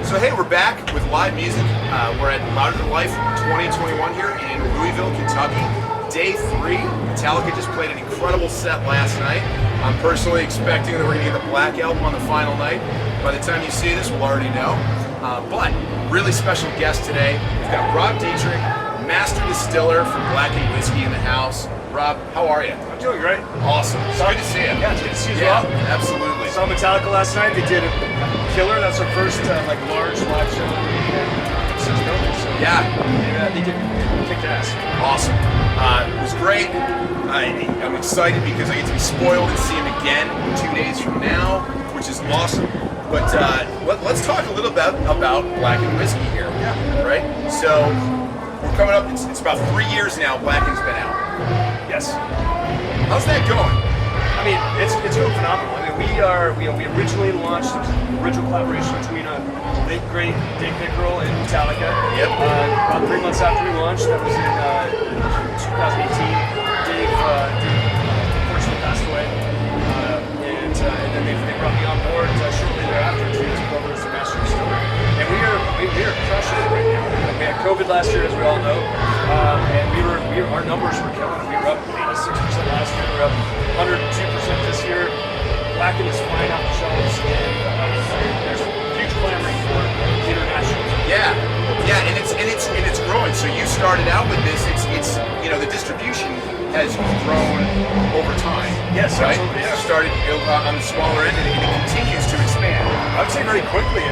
So hey, we're back with live music. We're at Louder Than Life 2021 here in Louisville, Kentucky. Day 3. Metallica just played an incredible set last night. I'm personally expecting that we're going to get the Black Album on the final night. By the time you see this, we'll already know. But really special guest today. We've got Rob Dietrich, Master Distiller from Blackened Whiskey in the house. Rob, how are you? I'm doing great. Awesome. It's good to see you. Yeah, it's good to see you as well. Absolutely. Saw Metallica last night. They did a killer. That's our first large live show since COVID. So Yeah. They did kick ass. Awesome. It was great. I'm excited because I get to be spoiled and see him again 2 days from now, which is awesome. But let's talk a little bit about Blackened Whiskey here. Yeah. Right? So we're coming up. It's about 3 years now Blackened's been out. Yes. How's that going? I mean, it's going phenomenal. I mean, we originally launched the original collaboration between a late great Dietrich and Metallica. Yep. About 3 months after we launched, that was in 2018. Dave unfortunately passed away, and then they brought me on board shortly thereafter to take over as the master distiller. And we are crushing it right now. We had COVID last year, as we all know, and our numbers were killing. We were up 86% last year. We were up 102% this year. Blackened is flying off the shelves, and there's huge clamoring for international. Yeah, and it's growing. So you started out with this. It's the distribution has grown over time. Yes, right. absolutely. Yeah. You started on the smaller end, and it continues to expand. I would say very quickly.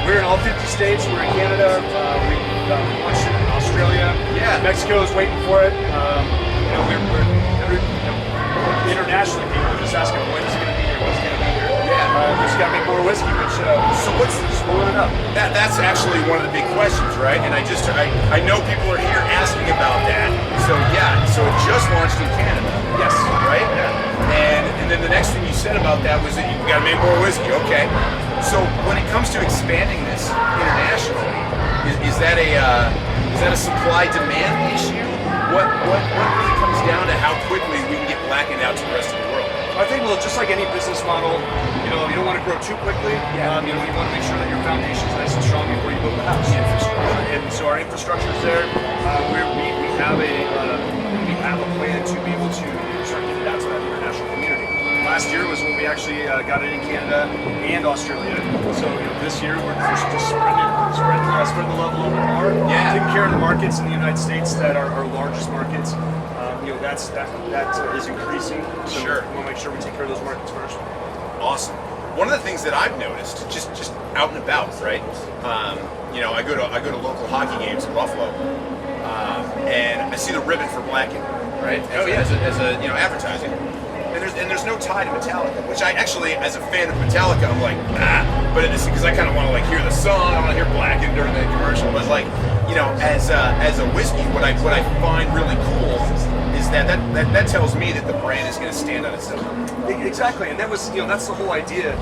We're in all 50 states. We're in Canada. We launched it in Australia. Yeah. Mexico is waiting for it. Internationally, people are just asking, when is it going to be here? When's it going to be here? Yeah. We just got to make more whiskey, which So what's just pulling it up. That's actually one of the big questions, right? And I know people are here asking about that. So so it just launched in Canada. Yes. Right? Yeah. And then the next thing you said about that was that you got to make more whiskey. Okay. So when it comes to expanding this internationally, is that a supply demand issue? What really comes down to how quickly we can get Blackened out to the rest of the world? I think, just like any business model, you don't want to grow too quickly. Yeah. You want to make sure that your foundation is nice and strong before you build the house. And so our infrastructure is there. We have a plan to be able to start getting it out to that international community. Last year was when we actually got it in Canada and Australia. So this year we're just spreading the level a little bit more. Yeah. Taking care of the markets in the United States that are our largest markets. That is increasing. So Sure. we want to make sure we take care of those markets first. Awesome. One of the things that I've noticed, just out and about, right? I go to local hockey games in Buffalo, and I see the ribbon for Blackened, right? As a advertising. And there's no tie to Metallica, which I actually, as a fan of Metallica, I'm like, but it's because I kind of want to hear the song, I want to hear Blackened during the commercial. But as a whiskey, what I find really cool is that tells me that the brand is going to stand on its own. Exactly, and that was that's the whole idea.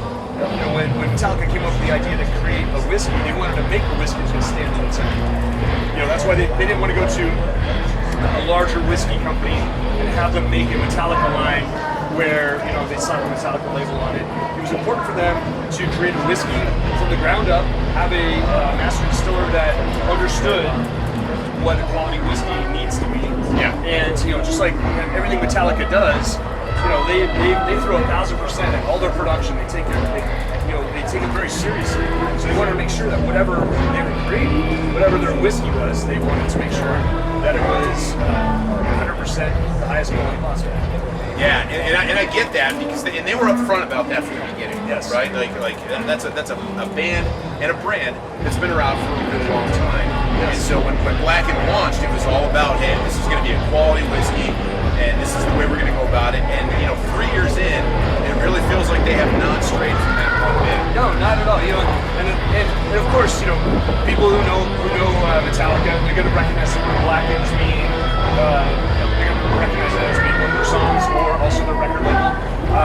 When Metallica came up with the idea to create a whiskey, they wanted to make a whiskey that's going to stand on its own. That's why they didn't want to go to a larger whiskey company and have them make a Metallica line where they slap a Metallica label on it. It was important for them to create a whiskey from the ground up, have a master distiller that understood what a quality whiskey needs to be. Yeah. And just like everything Metallica does, they throw 1,000% at all their production. They take it very seriously. So they wanted to make sure that whatever they were creating, whatever their whiskey was, they wanted to make sure that it was 100% the highest quality possible. Yeah, and I get that because they were upfront about that from the beginning. Yes. Right. That's a band and a brand that's been around for a really long time. Yes. And so when Blackened launched, it was all about, hey, this is going to be a quality whiskey, and this is the way we're going to go about it. And 3 years in, it really feels like they have not strayed from that one bit. No, not at all. And of course, people who know Metallica, they're going to recognize the word Blackened as being, they're going to recognize that as being one of their songs or also their record label.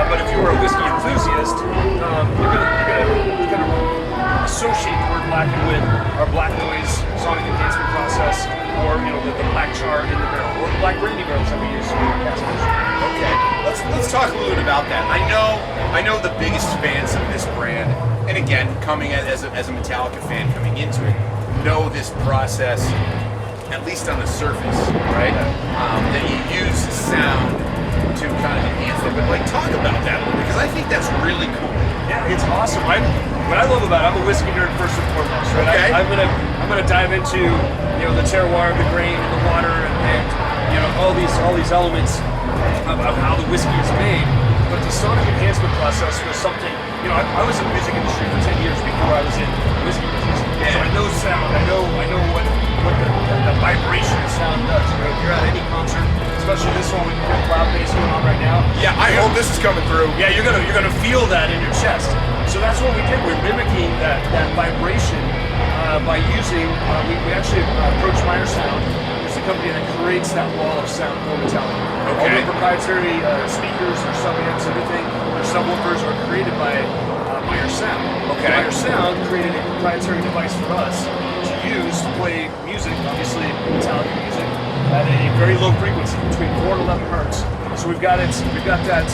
But if you were a whiskey enthusiast, you're going to associate the word Blackened with our black noise sonic enhancement process, or the black char in the barrel, or the black brandy barrels that we use in our cask. Okay, let's talk talk a little bit about that. I know the biggest fans of this brand, and again, coming as a Metallica fan coming into it, know this process, at least on the surface, right? That you use sound to kind of enhance it. But like, talk about that a little bit, because I think that's really cool. Yeah, it's awesome. What I love about it, I'm a whiskey nerd first and foremost, right? Okay. I'm gonna dive into the terroir, the grain, the water, and all these elements of how the whiskey is made. But the sonic enhancement process was something. I was in the music industry for 10 years before I was in whiskey business. Yeah. So I know sound. I know what the vibration of sound does. If you're at any concert, especially this one with the cloud bass going on right now. Yeah, I hope this is coming through. Yeah, you're gonna feel that in your chest. So that's what we did. We're mimicking that vibration by using. We actually approached Meyer Sound, which is the company that creates that wall of sound for Metallica. Okay. All their proprietary speakers, their sub-amps, everything, their subwoofers are created by Meyer Sound. Okay. Meyer Sound created a proprietary device for us to use to play music, obviously Metallica music, at a very low frequency, between 4 and 11 hertz. So we've got that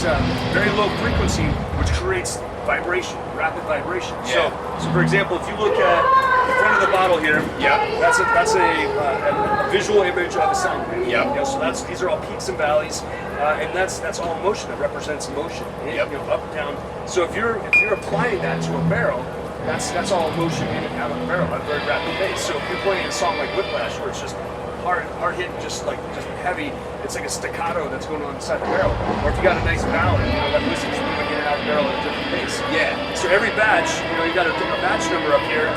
very low frequency, which creates vibration, rapid vibration. Yeah. So for example, if you look at the front of the bottle here, Yeah. that's a visual image of a sound wave. Yeah. So these are all peaks and valleys, and that's all motion. That represents motion. Yep. Up and down. So if you're applying that to a barrel, that's all motion in and out of the barrel at a very rapid pace. So if you're playing a song like Whiplash, where it's just hard hitting, just heavy, it's like a staccato that's going on inside the barrel. Or if you got a nice ballad, that whiskey's moving in and out of the barrel at a different pace. Yeah. So every batch, you got a batch number up here.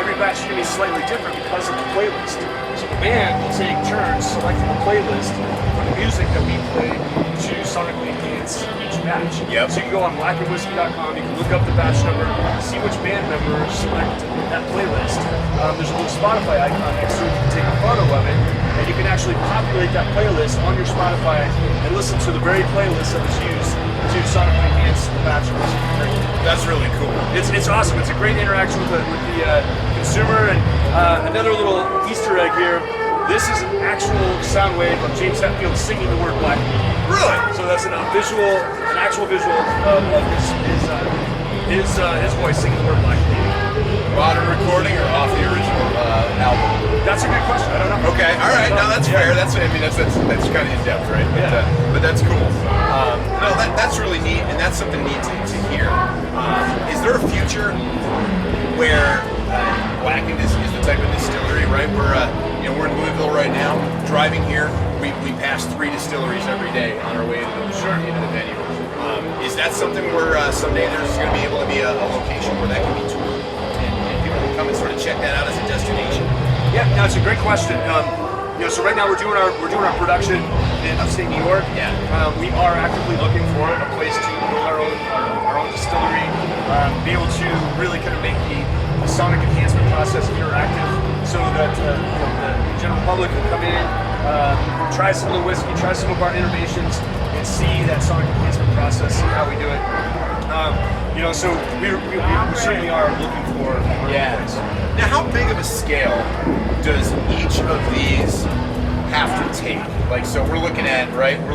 Every batch is going to be slightly different because of the playlist. So the band will take turns selecting the playlist for the music that we play to sonically enhance each batch. Yep. So you can go on blackandwhiskey.com, you can look up the batch number, see which band member select that playlist. There's a little Spotify icon next to it. You can take a photo of it, and you can actually populate that playlist on your Spotify and listen to the very playlist that was used to sonically enhance the batch of whiskey you're drinking. That's really cool. It's awesome. It's a great interaction with the consumer. And another little Easter egg here. This is an actual sound wave of James Hetfield singing the word Blackened. Really? So that's an actual visual of his voice singing the word Blackened. Modern recording or off the original album? That's a good question. I don't know. Okay, all right. No, that's fair. That's kind of in depth, right? But that's cool. No, that's really neat, and that's something neat to hear. Is there a future where Blackened is the type of distillery, right? We're in Louisville right now. Driving here, we pass 3 distilleries every day on our way into the venue. Is that something where someday there's going to be able to be a location where that can be toured and people can come and sort of check that out as a destination? Yeah, no, it's a great question. So right now we're doing our production in upstate New York. Yeah. We are actively looking for a place to build our own distillery, be able to really kind of make the sonic enhancement process interactive, so that the general public can come in, try some of the whiskey, try some of our innovations, and see that sonic enhancement process, see how we do it. So we certainly are looking for a place. Now, how big of a scale does each of these have to take? Like, so we're looking at 121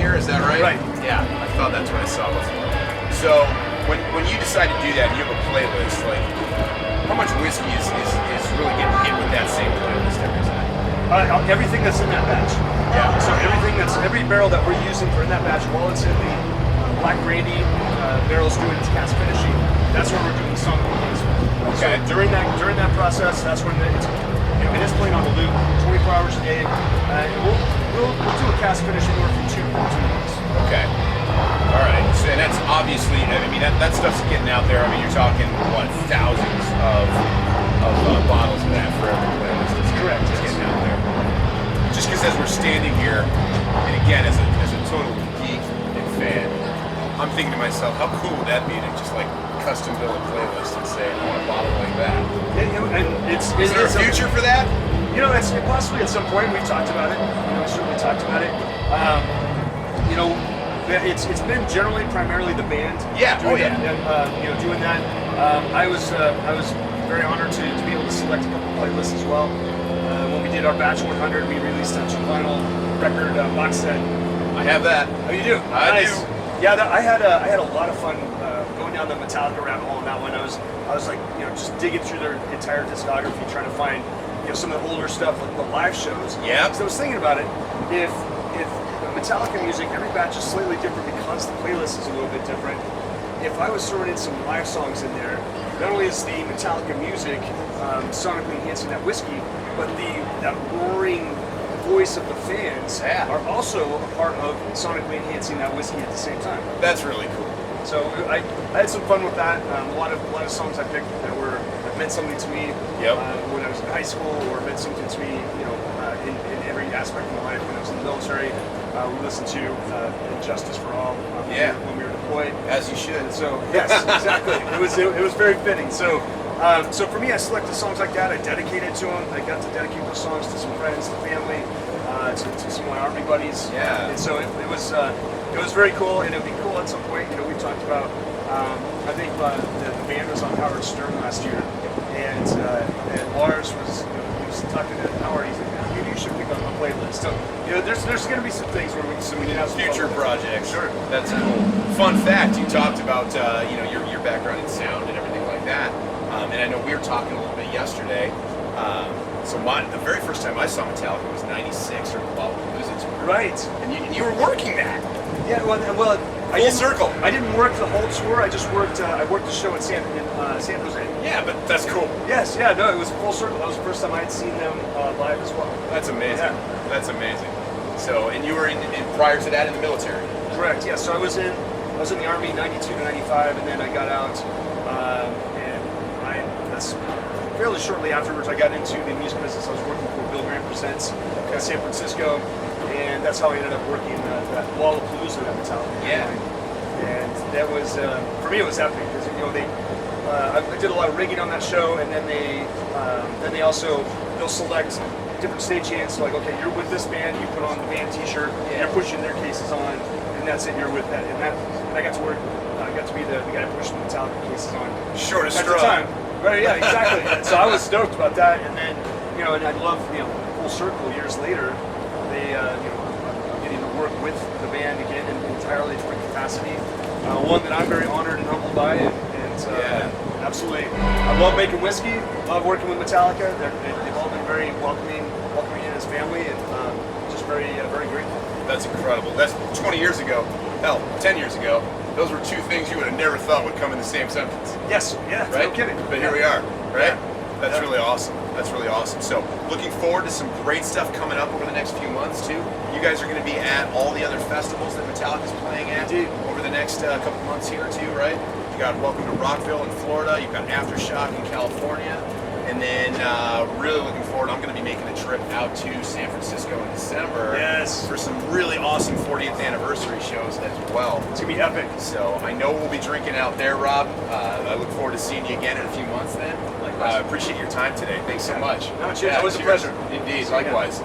here, is that right? Right. Yeah, I thought that's what I saw before. So when you decide to do that, and you have a playlist, like, how much whiskey is really getting hit with that same playlist every time? Everything that's in that batch. Yeah. So every barrel that we're using for in that batch, while it's in the black brandy barrels doing its cast finishing, that's where we're doing the sonic enhancement. Okay. So during that process, that's when it is playing on the loop 24 hours a day. And we'll do a cast finish anywhere from 2 weeks. Okay. All right. So, and that's obviously, that stuff's getting out there. You're talking thousands of bottles of that for every playlist. It's correct. It's getting out there. Just because as we're standing here, and again as a total geek and fan, I'm thinking to myself, how cool would that be to just like custom build a playlist and say, I want a bottle like that. Is there a future for that? It's possibly at some point. We've talked about it. Certainly talked about it. It's been primarily the band. Yeah. Doing that. I was very honored to be able to select a couple playlists as well. When we did our Batch 100, we released a 2 vinyl record box set I have that. Oh, you do? I Nice. do. Yeah, I had a lot of fun going down the Metallica rabbit hole on that one. I was like, just digging through their entire discography, trying to find, some of the older stuff, like the live shows. Yeah. So I was thinking about it. If Metallica music, every batch is slightly different because the playlist is a little bit different. If I was throwing in some live songs in there, not only is the Metallica music sonically enhancing that whiskey, but that roaring voice of the fans are also a part of sonically enhancing that whiskey at the same time. That's really cool. So I had some fun with that. A lot of songs I picked that meant something to me when I was in high school, or meant something to me, in every aspect of my life. When I was in the military, we listened to "Justice for All" when we were deployed. As you should. So yes, exactly. It was very fitting. So for me, I selected songs like that. I dedicated to them. I got to dedicate those songs to some friends, to family, to some of my army buddies. Yeah. And so it was very cool, and it'd be cool at some point. We talked about. I think the band was on Howard Stern last year, and Lars was he was talking to Howard. He's like, you should pick up a playlist. So there's going to be some things where we can have some future projects. Sure. That's cool. Fun fact: you talked about your background in sound and everything like that, and I know we were talking a little bit yesterday. So the very first time I saw Metallica was '96 or Lollapalooza tour. Right. And you were working that. Yeah. Well, Full circle. I didn't work the whole tour. I just worked. I worked the show in San Jose. Yeah, but that's cool. Yes. Yeah. No, it was full circle. That was the first time I had seen them live as well. That's amazing. Yeah. That's amazing. So, and you were in prior to that in the military. Correct. Yeah. So I was in the Army '92 to '95, and then I got out, that's fairly shortly afterwards. I got into the music business. I was working for Bill Graham Presents in San Francisco, and that's how I ended up working that Lollapalooza that Metallica. Yeah. And that was for me, it was epic because I did a lot of rigging on that show, and then they'll select different stagehands. So like, okay, you're with this band, you put on the band T-shirt, you're pushing their cases on, and that's it. You're with that, and I got to work. I got to be the guy pushing the Metallica cases on. Shortest at straw. the time. Right? Yeah, exactly. So I was stoked about that, and then and I love full circle years later. They I'm getting to work with the band again in an entirely different capacity. One that I'm very honored and humbled by, and absolutely, I love making whiskey. Love working with Metallica. They've all been very welcoming in as family, and just very grateful. That's incredible. That's 20 years ago. Hell, 10 years ago. Those were two things you would have never thought would come in the same sentence. Yes. Yeah. Right? No kidding. But here we are. Right? Yeah. That's really awesome. That's really awesome. So, looking forward to some great stuff coming up over the next few months too. You guys are going to be at all the other festivals that Metallica's playing at over the next couple months here too, right? You got Welcome to Rockville in Florida. You've got Aftershock in California. And then really looking forward, I'm going to be making a trip out to San Francisco in December for some really awesome 40th anniversary shows as well. It's going to be epic. So I know we'll be drinking out there, Rob. I look forward to seeing you again in a few months then. Appreciate your time today. Thanks so much. No, cheers. Always a pleasure. Indeed, likewise.